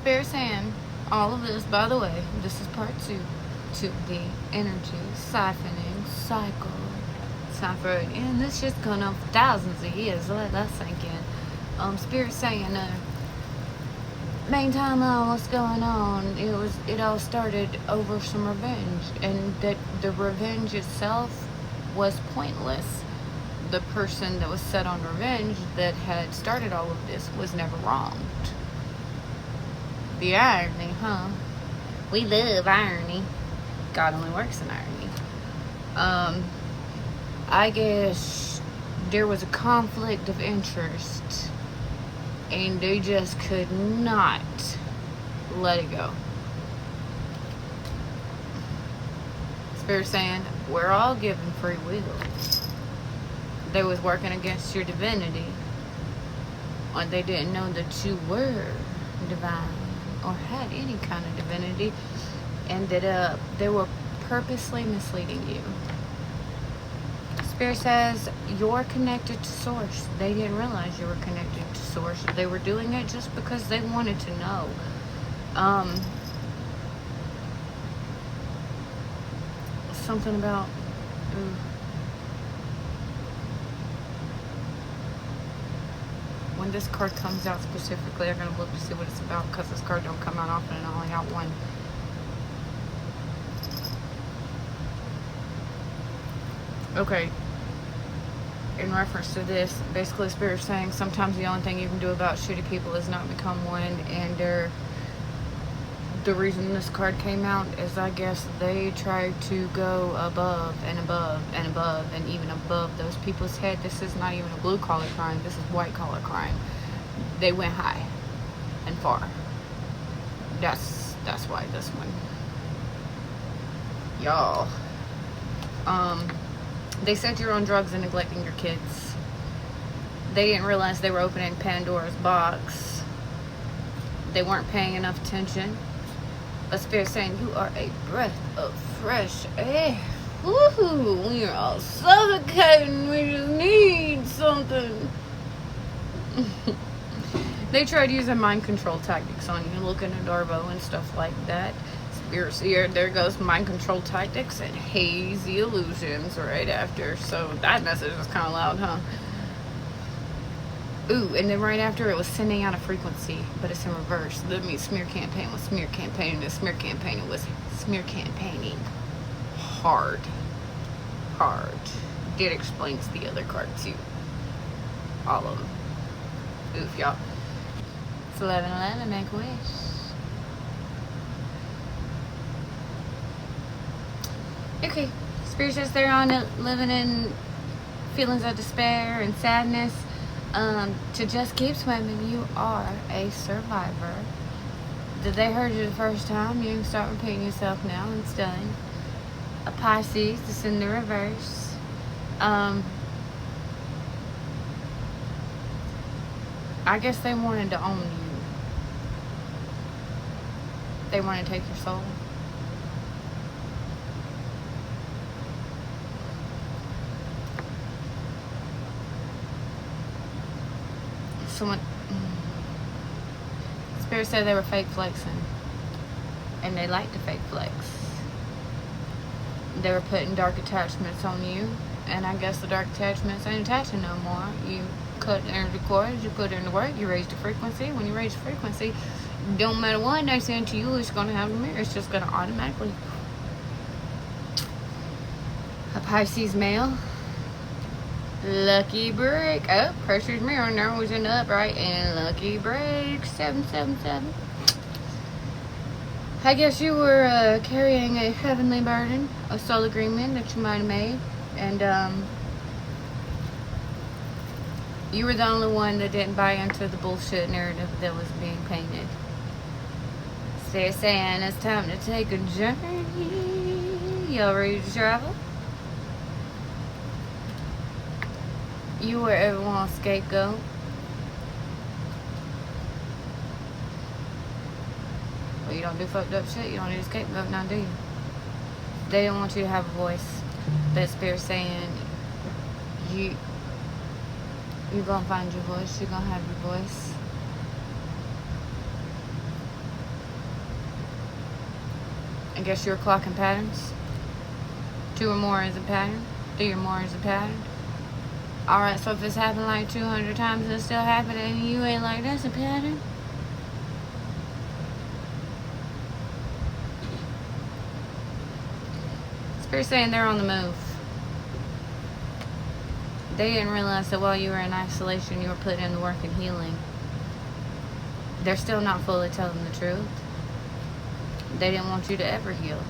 Spirit saying all of this, by the way, this is part 2 to the energy siphoning cycle. And this shit's gone on for thousands of years. Let that sink in. Spirit saying, main timeline, what's going on? It all started over some revenge, and that the revenge itself was pointless. The person that was set on revenge that had started all of this was never wronged. The irony, huh? We love irony. God only works in irony. I guess there was a conflict of interest, and they just could not let it go. Spirit saying, we're all given free will. They was working against your divinity, or they didn't know that you were divine or had any kind of divinity, and that they were purposely misleading you. Spirit says you're connected to Source. They didn't realize you were connected to Source. They were doing it just because they wanted to know. Something about when this card comes out specifically, I'm gonna look to see what it's about, because this card don't come out often and I only got one. Okay, in reference to this, basically Spirit's saying sometimes the only thing you can do about shitty people is not become one, and the reason this card came out is, I guess, they tried to go above and above and above and even above those people's head. This is not even a blue collar crime, this is white collar crime. They went high and far. That's why this one. Y'all. They said you're on drugs and neglecting your kids. They didn't realize they were opening Pandora's box. They weren't paying enough attention. A Spirit saying you are a breath of fresh air. Woohoo! We are all suffocating. We just need something. They tried using mind control tactics on you, looking at Darbo and stuff like that. Spirit seer, there goes mind control tactics and hazy illusions right after. So that message was kind of loud, huh? Ooh, and then right after it was sending out a frequency, but it's in reverse. That means smear campaign was smear campaigning, and smear campaigning was smear campaigning hard. It explains the other card too. All of them. Oof, y'all. It's 11/11, make a wish. Okay, Spirit says they're on it, living in feelings of despair and sadness. To just keep swimming, you are a survivor. Did they heard you the first time? You can start repeating yourself now and studying. A Pisces, it's in the reverse. I guess they wanted to own you. They want to take your soul. Someone, Spirit said they were fake flexing, and they like to fake flex. They were putting dark attachments on you, and I guess the dark attachments ain't attaching no more. You cut energy cords, you put in the work, you raise the frequency. When you raise the frequency, don't matter what they send to you, it's gonna have the mirror. It's just gonna automatically. A Pisces male. Lucky break. Oh, pressure's mirror now was in the upright, and lucky break 777. I guess you were carrying a heavenly burden, a soul agreement that you might have made, and you were the only one that didn't buy into the bullshit narrative that was being painted. So they're saying it's time to take a journey. Y'all ready to travel? You were everyone's scapegoat. Well, you don't do fucked up shit. You don't need a scapegoat now, do you? They don't want you to have a voice. That Spirit's saying you're gonna find your voice. You're gonna have your voice. I guess you're clocking patterns. 2 or more is a pattern. 3 or more is a pattern. Alright, so if it's happened like 200 times and it's still happening and you ain't like, that's a pattern. Spirit's saying they're on the move. They didn't realize that while you were in isolation, you were putting in the work and healing. They're still not fully telling the truth. They didn't want you to ever heal.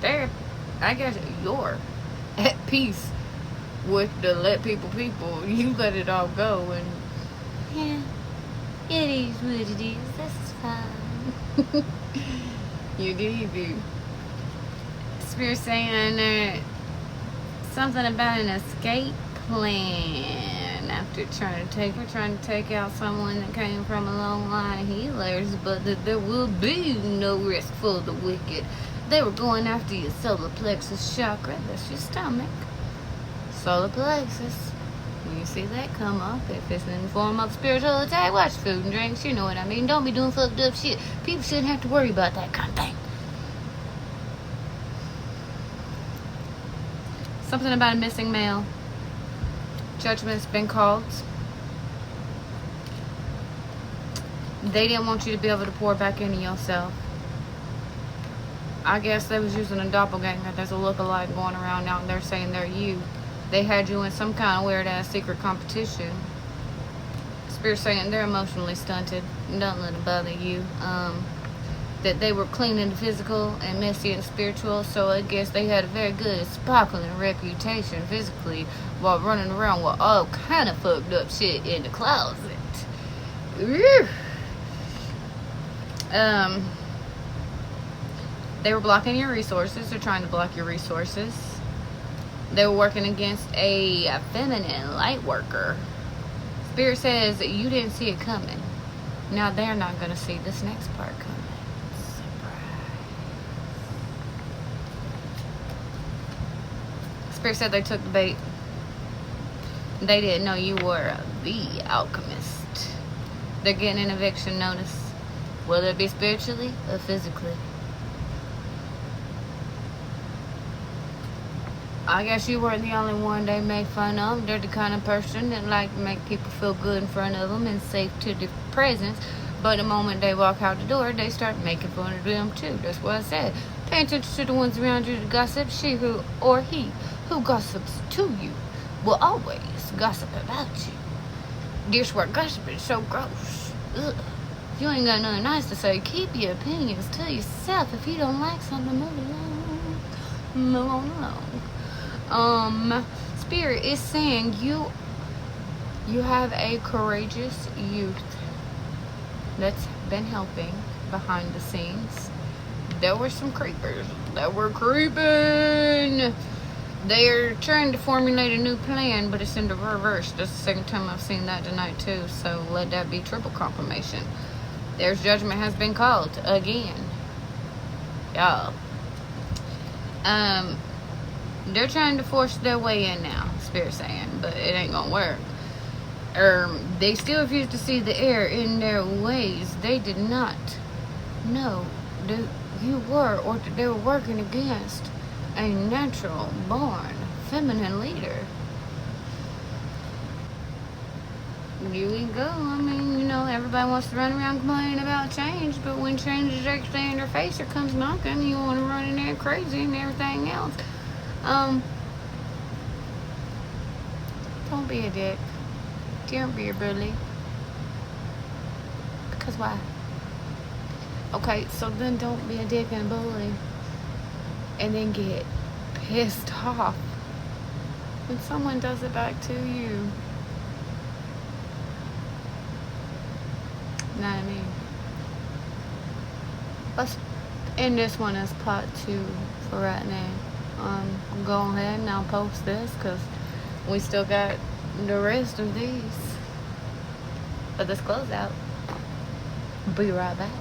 I guess you're at peace with the let people. You let it all go, and yeah, it is what it is. That's fine. You do. Spirit saying something about an escape plan after trying to take out someone that came from a long line of healers, but that there will be no risk for the wicked. They were going after your solar plexus chakra. That's your stomach. Solar plexus. When you see that come up, if it's in the form of spiritual attack, watch food and drinks. You know what I mean. Don't be doing fucked up shit. People shouldn't have to worry about that kind of thing. Something about a missing male. Judgment's been called. They didn't want you to be able to pour back into yourself. I guess they was using a doppelganger. There's a look-alike going around out there saying they're you. They had you in some kind of weird-ass secret competition. Spirit saying they're emotionally stunted. Don't let it bother you. That they were clean and physical and messy and spiritual, so I guess they had a very good sparkling reputation physically while running around with all kind of fucked up shit in the closet. They were blocking your resources. They're trying to block your resources. They were working against a feminine light worker. Spirit says that you didn't see it coming. Now they're not going to see this next part coming. Spirit said they took the bait. They didn't know you were the alchemist. They're getting an eviction notice, whether it be spiritually or physically. I guess you weren't the only one they made fun of. They're the kind of person that like to make people feel good in front of them and safe to their presence. But the moment they walk out the door, they start making fun of them too. That's what I said. Pay attention to the ones around you that gossip. She who or he who gossips to you will always gossip about you. This word gossip is so gross. Ugh. If you ain't got nothing nice to say, keep your opinions to yourself. If you don't like something, move along. Move on along. Spirit is saying you have a courageous youth that's been helping behind the scenes. There were some creepers that were creeping. They're trying to formulate a new plan, but it's in the reverse. That's the second time I've seen that tonight too, so let that be triple confirmation. There's judgment has been called again. Y'all. They're trying to force their way in now, Spirit saying, but it ain't gonna work. They still refuse to see the error in their ways. They did not know that you were, or that they were working against a natural born feminine leader. Here we go. I mean, you know, everybody wants to run around complaining about change, but when change is actually in their face or comes knocking, you want to run in there crazy and everything else. Don't be a dick. Don't be a bully. Because why? Okay, so then don't be a dick and a bully. And then get pissed off when someone does it back to you. Know what I mean? Let's end this one as part 2 for right now. Go ahead and I'll post this because we still got the rest of these. But this close out. Be right back.